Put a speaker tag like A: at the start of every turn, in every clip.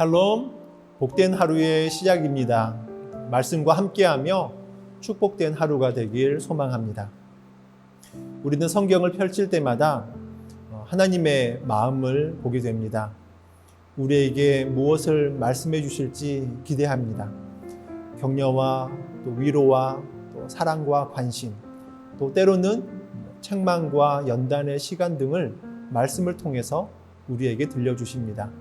A: 샬롬, 복된 하루의 시작입니다. 말씀과 함께하며 축복된 하루가 되길 소망합니다. 우리는 성경을 펼칠 때마다 하나님의 마음을 보게 됩니다. 우리에게 무엇을 말씀해 주실지 기대합니다. 격려와 또 위로와 또 사랑과 관심, 또 때로는 책망과 연단의 시간 등을 말씀을 통해서 우리에게 들려주십니다.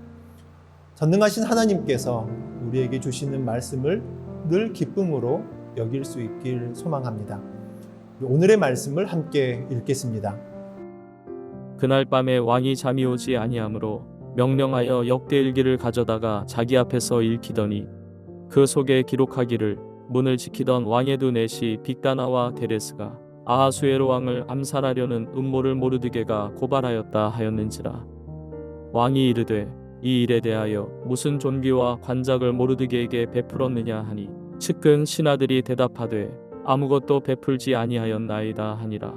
A: 전능하신 하나님께서 우리에게 주시는 말씀을 늘 기쁨으로 여길 수 있길 소망합니다. 오늘의 말씀을 함께 읽겠습니다.
B: 그날 밤에 왕이 잠이 오지 아니하므로 명령하여 역대일기를 가져다가 자기 앞에서 읽히더니 그 속에 기록하기를 문을 지키던 왕의 두 넷이 빅다나와 데레스가 아하수에로 왕을 암살하려는 음모를 모르드게가 고발하였다 하였는지라. 왕이 이르되 이 일에 대하여 무슨 존귀와 관작을 모르드게에게 베풀었느냐 하니 측근 신하들이 대답하되 아무것도 베풀지 아니하였나이다 하니라.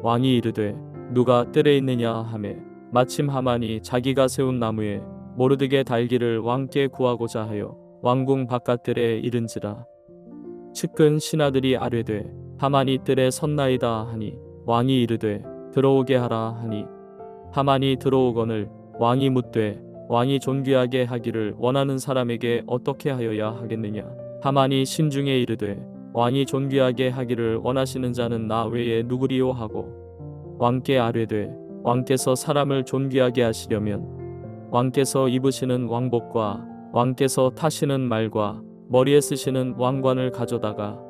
B: 왕이 이르되 누가 뜰에 있느냐 하매 마침 하만이 자기가 세운 나무에 모르드게 달기를 왕께 구하고자 하여 왕궁 바깥들에 이른지라. 측근 신하들이 아뢰되 하만이 뜰에 섰나이다 하니 왕이 이르되 들어오게 하라 하니 하만이 들어오거늘 왕이 묻되 왕이 존귀하게 하기를 원하는 사람에게 어떻게 하여야 하겠느냐. 하만이 심중에 이르되 왕이 존귀하게 하기를 원하시는 자는 나 외에 누구리요 하고 왕께 아뢰되 왕께서 사람을 존귀하게 하시려면 왕께서 입으시는 왕복과 왕께서 타시는 말과 머리에 쓰시는 왕관을 가져다가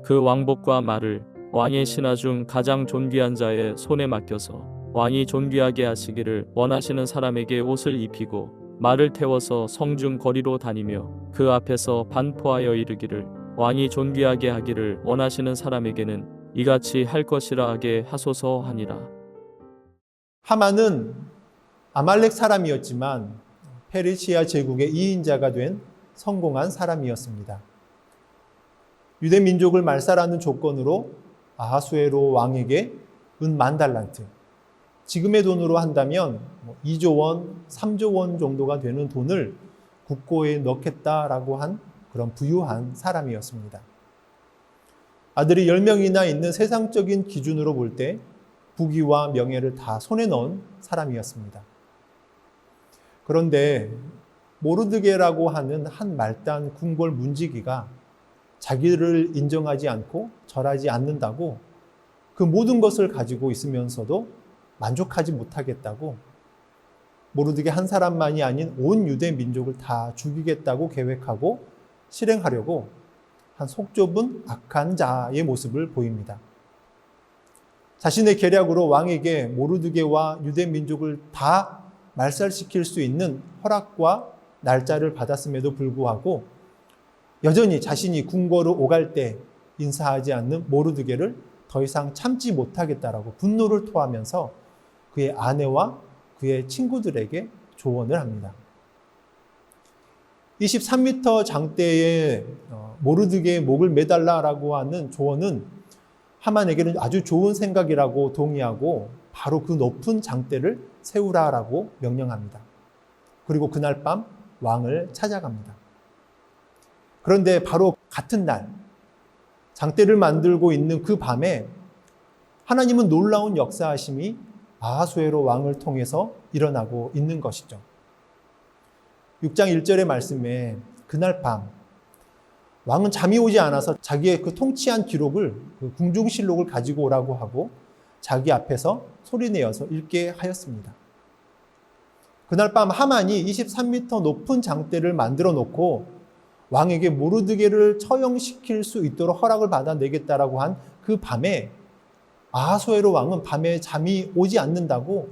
B: 그 왕복과 말을 왕의 신하 중 가장 존귀한 자의 손에 맡겨서 왕이 존귀하게 하시기를 원하시는 사람에게 옷을 입히고 말을 태워서 성중 거리로 다니며 그 앞에서 반포하여 이르기를 왕이 존귀하게 하기를 원하시는 사람에게는 이같이 할 것이라 하게 하소서 하니라.
A: 하만은 아말렉 사람이었지만 페르시아 제국의 2인자가 된 성공한 사람이었습니다. 유대 민족을 말살하는 조건으로 아하수에로 왕에게 은 10,000달란트, 지금의 돈으로 한다면 2조 원, 3조 원 정도가 되는 돈을 국고에 넣겠다라고 한 그런 부유한 사람이었습니다. 아들이 10명이나 있는 세상적인 기준으로 볼 때 부귀와 명예를 다 손에 넣은 사람이었습니다. 그런데 모르드게라고 하는 한 말단 궁궐 문지기가 자기를 인정하지 않고 절하지 않는다고 그 모든 것을 가지고 있으면서도 만족하지 못하겠다고 모르드게 한 사람만이 아닌 온 유대 민족을 다 죽이겠다고 계획하고 실행하려고 한 속 좁은 악한 자의 모습을 보입니다. 자신의 계략으로 왕에게 모르드게와 유대 민족을 다 말살시킬 수 있는 허락과 날짜를 받았음에도 불구하고 여전히 자신이 궁궐로 오갈 때 인사하지 않는 모르드게를 더 이상 참지 못하겠다라고 분노를 토하면서 그의 아내와 그의 친구들에게 조언을 합니다. 23m 장대에 모르드게의 목을 매달라라고 하는 조언은 하만에게는 아주 좋은 생각이라고 동의하고 바로 그 높은 장대를 세우라라고 명령합니다. 그리고 그날 밤 왕을 찾아갑니다. 그런데 바로 같은 날 장대를 만들고 있는 그 밤에 하나님은 놀라운 역사하심이 아하수에로 왕을 통해서 일어나고 있는 것이죠. 6장 1절의 말씀에 그날 밤 왕은 잠이 오지 않아서 자기의 그 통치한 기록을 그 궁중실록을 가지고 오라고 하고 자기 앞에서 소리내어서 읽게 하였습니다. 그날 밤 하만이 23m 높은 장대를 만들어 놓고 왕에게 모르드게를 처형시킬 수 있도록 허락을 받아내겠다라고 한 그 밤에 아하수에로 왕은 밤에 잠이 오지 않는다고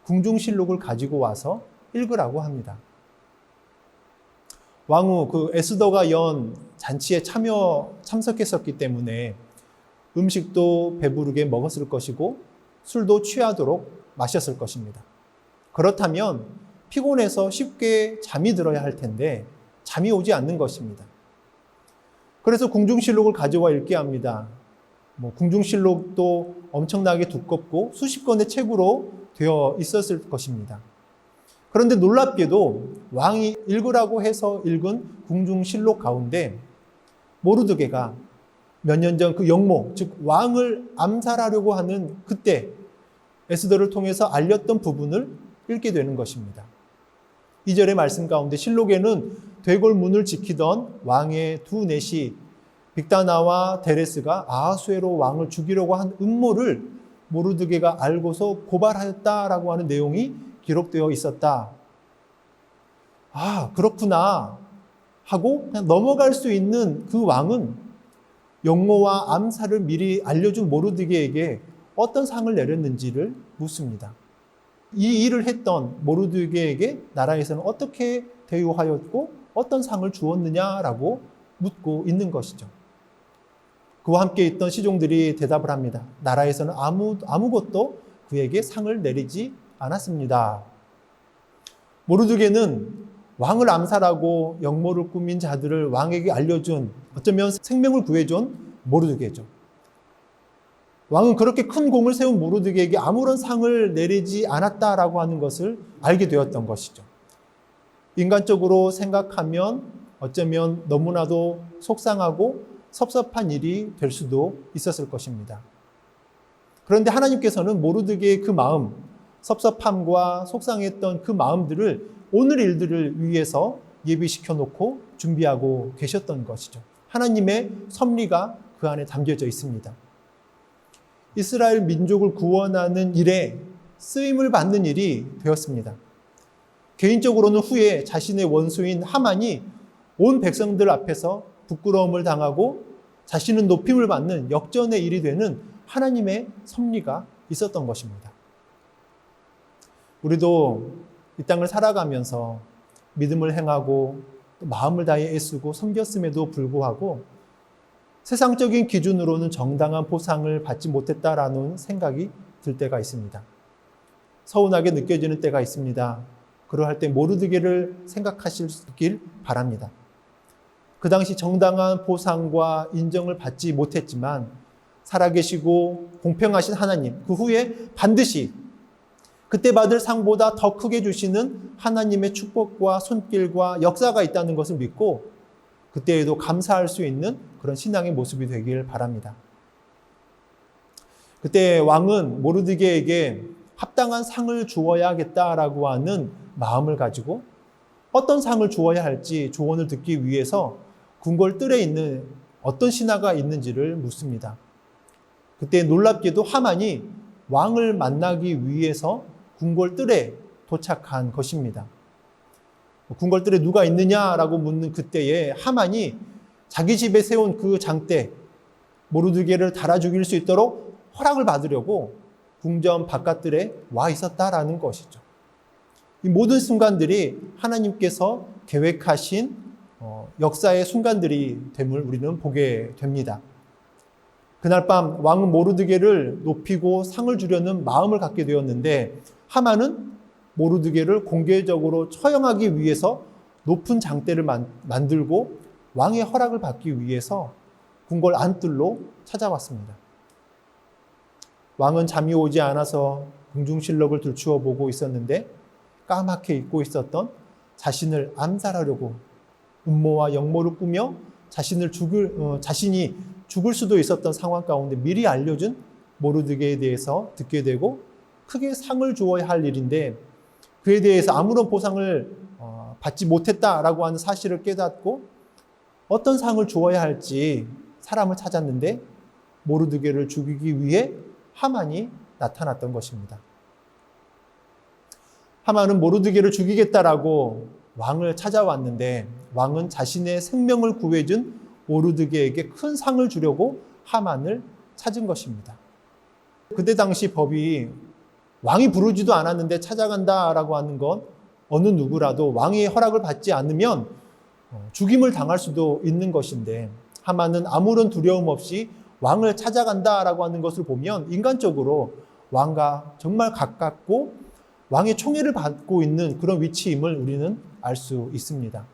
A: 궁중실록을 가지고 와서 읽으라고 합니다. 왕후 그 에스더가 연 잔치에 참석했었기 때문에 음식도 배부르게 먹었을 것이고 술도 취하도록 마셨을 것입니다. 그렇다면 피곤해서 쉽게 잠이 들어야 할 텐데 잠이 오지 않는 것입니다. 그래서 궁중실록을 가져와 읽게 합니다. 궁중실록도 엄청나게 두껍고 수십 권의 책으로 되어 있었을 것입니다. 그런데 놀랍게도 왕이 읽으라고 해서 읽은 궁중실록 가운데 모르드게가 몇 년 전 그 영모, 즉 왕을 암살하려고 하는 그때 에스더를 통해서 알렸던 부분을 읽게 되는 것입니다. 2절의 말씀 가운데 실록에는 되골문을 지키던 왕의 두 넷이 빅다나와 데레스가 아하수에로 왕을 죽이려고 한 음모를 모르드게가 알고서 고발하였다라고 하는 내용이 기록되어 있었다. 아, 그렇구나 하고 그냥 넘어갈 수 있는 그 왕은 영모와 암살을 미리 알려준 모르드게에게 어떤 상을 내렸는지를 묻습니다. 이 일을 했던 모르드게에게 나라에서는 어떻게 대우하였고 어떤 상을 주었느냐라고 묻고 있는 것이죠. 그와 함께 있던 시종들이 대답을 합니다. 나라에서는 아무것도 그에게 상을 내리지 않았습니다. 모르드게는 왕을 암살하고 역모를 꾸민 자들을 왕에게 알려준, 어쩌면 생명을 구해준 모르드게죠. 왕은 그렇게 큰 공을 세운 모르드게에게 아무런 상을 내리지 않았다라고 하는 것을 알게 되었던 것이죠. 인간적으로 생각하면 어쩌면 너무나도 속상하고 섭섭한 일이 될 수도 있었을 것입니다. 그런데 하나님께서는 모르드게의 그 마음, 섭섭함과 속상했던 그 마음들을 오늘 일들을 위해서 예비시켜 놓고 준비하고 계셨던 것이죠. 하나님의 섭리가 그 안에 담겨져 있습니다. 이스라엘 민족을 구원하는 일에 쓰임을 받는 일이 되었습니다. 개인적으로는 후에 자신의 원수인 하만이 온 백성들 앞에서 부끄러움을 당하고 자신은 높임을 받는 역전의 일이 되는 하나님의 섭리가 있었던 것입니다. 우리도 이 땅을 살아가면서 믿음을 행하고 마음을 다해 애쓰고 섬겼음에도 불구하고 세상적인 기준으로는 정당한 보상을 받지 못했다라는 생각이 들 때가 있습니다. 서운하게 느껴지는 때가 있습니다. 그러할 때 모르드게를 생각하시길 바랍니다. 그 당시 정당한 보상과 인정을 받지 못했지만 살아계시고 공평하신 하나님, 그 후에 반드시 그때 받을 상보다 더 크게 주시는 하나님의 축복과 손길과 역사가 있다는 것을 믿고 그때에도 감사할 수 있는 그런 신앙의 모습이 되길 바랍니다. 그때 왕은 모르드게에게 합당한 상을 주어야겠다라고 하는 마음을 가지고 어떤 상을 주어야 할지 조언을 듣기 위해서 궁궐 뜰에 있는 어떤 신하가 있는지를 묻습니다. 그때 놀랍게도 하만이 왕을 만나기 위해서 궁궐 뜰에 도착한 것입니다. 궁궐 뜰에 누가 있느냐라고 묻는 그때에 하만이 자기 집에 세운 그 장대 모르드게를 달아 죽일 수 있도록 허락을 받으려고 궁전 바깥들에 와 있었다라는 것이죠. 이 모든 순간들이 하나님께서 계획하신 역사의 순간들이 됨을 우리는 보게 됩니다. 그날 밤 왕은 모르드게를 높이고 상을 주려는 마음을 갖게 되었는데 하만은 모르드게를 공개적으로 처형하기 위해서 높은 장대를 만들고 왕의 허락을 받기 위해서 궁궐 안뜰로 찾아왔습니다. 왕은 잠이 오지 않아서 궁중실록을 들추어 보고 있었는데 까맣게 잊고 있었던 자신을 암살하려고 음모와 역모를 꾸며 자신이 죽을 수도 있었던 상황 가운데 미리 알려준 모르드게에 대해서 듣게 되고 크게 상을 주어야 할 일인데 그에 대해서 아무런 보상을 받지 못했다라고 하는 사실을 깨닫고 어떤 상을 주어야 할지 사람을 찾았는데 모르드게를 죽이기 위해 하만이 나타났던 것입니다. 하만은 모르드게를 죽이겠다라고 왕을 찾아왔는데 왕은 자신의 생명을 구해준 모르드게에게 큰 상을 주려고 하만을 찾은 것입니다. 그때 당시 법이 왕이 부르지도 않았는데 찾아간다라고 하는 건 어느 누구라도 왕의 허락을 받지 않으면 죽임을 당할 수도 있는 것인데 하만은 아무런 두려움 없이 왕을 찾아간다라고 하는 것을 보면 인간적으로 왕과 정말 가깝고 왕의 총애를 받고 있는 그런 위치임을 우리는 알 수 있습니다.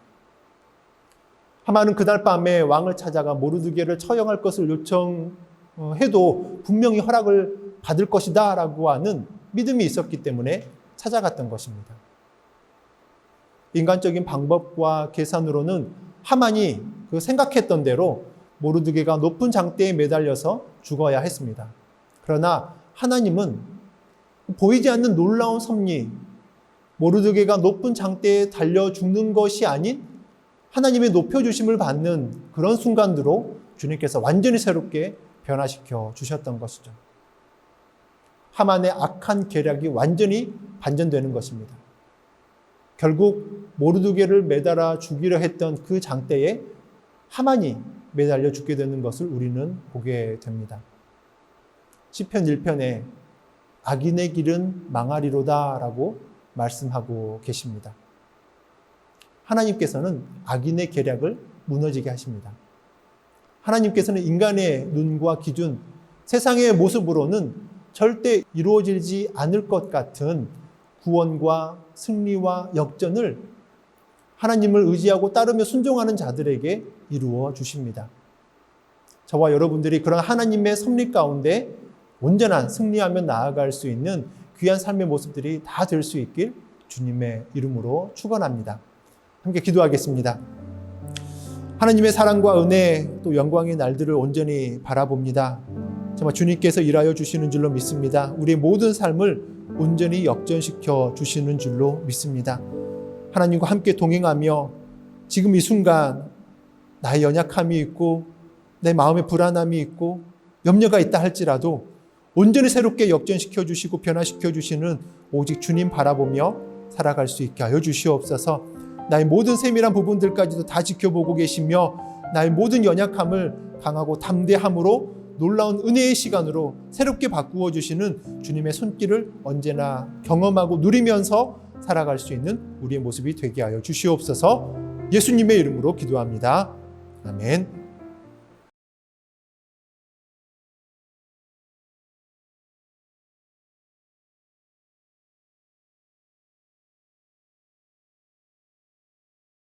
A: 하만은 그날 밤에 왕을 찾아가 모르드게를 처형할 것을 요청해도 분명히 허락을 받을 것이다 라고 하는 믿음이 있었기 때문에 찾아갔던 것입니다. 인간적인 방법과 계산으로는 하만이 그 생각했던 대로 모르드게가 높은 장대에 매달려서 죽어야 했습니다. 그러나 하나님은 보이지 않는 놀라운 섭리, 모르드게가 높은 장대에 달려 죽는 것이 아닌 하나님의 높여주심을 받는 그런 순간으로 주님께서 완전히 새롭게 변화시켜 주셨던 것이죠. 하만의 악한 계략이 완전히 반전되는 것입니다. 결국 모르드게를 매달아 죽이려 했던 그 장대에 하만이 매달려 죽게 되는 것을 우리는 보게 됩니다. 시편 1편에 악인의 길은 망하리로다 라고 말씀하고 계십니다. 하나님께서는 악인의 계략을 무너지게 하십니다. 하나님께서는 인간의 눈과 기준, 세상의 모습으로는 절대 이루어지지 않을 것 같은 구원과 승리와 역전을 하나님을 의지하고 따르며 순종하는 자들에게 이루어 주십니다. 저와 여러분들이 그런 하나님의 섭리 가운데 온전한 승리하며 나아갈 수 있는 귀한 삶의 모습들이 다 될 수 있길 주님의 이름으로 축원합니다. 함께 기도하겠습니다. 하나님의 사랑과 은혜 또 영광의 날들을 온전히 바라봅니다. 정말 주님께서 일하여 주시는 줄로 믿습니다. 우리의 모든 삶을 온전히 역전시켜 주시는 줄로 믿습니다. 하나님과 함께 동행하며 지금 이 순간 나의 연약함이 있고 내 마음의 불안함이 있고 염려가 있다 할지라도 온전히 새롭게 역전시켜 주시고 변화시켜 주시는 오직 주님 바라보며 살아갈 수 있게 하여 주시옵소서. 나의 모든 세밀한 부분들까지도 다 지켜보고 계시며 나의 모든 연약함을 강하고 담대함으로 놀라운 은혜의 시간으로 새롭게 바꾸어 주시는 주님의 손길을 언제나 경험하고 누리면서 살아갈 수 있는 우리의 모습이 되게 하여 주시옵소서. 예수님의 이름으로 기도합니다. 아멘.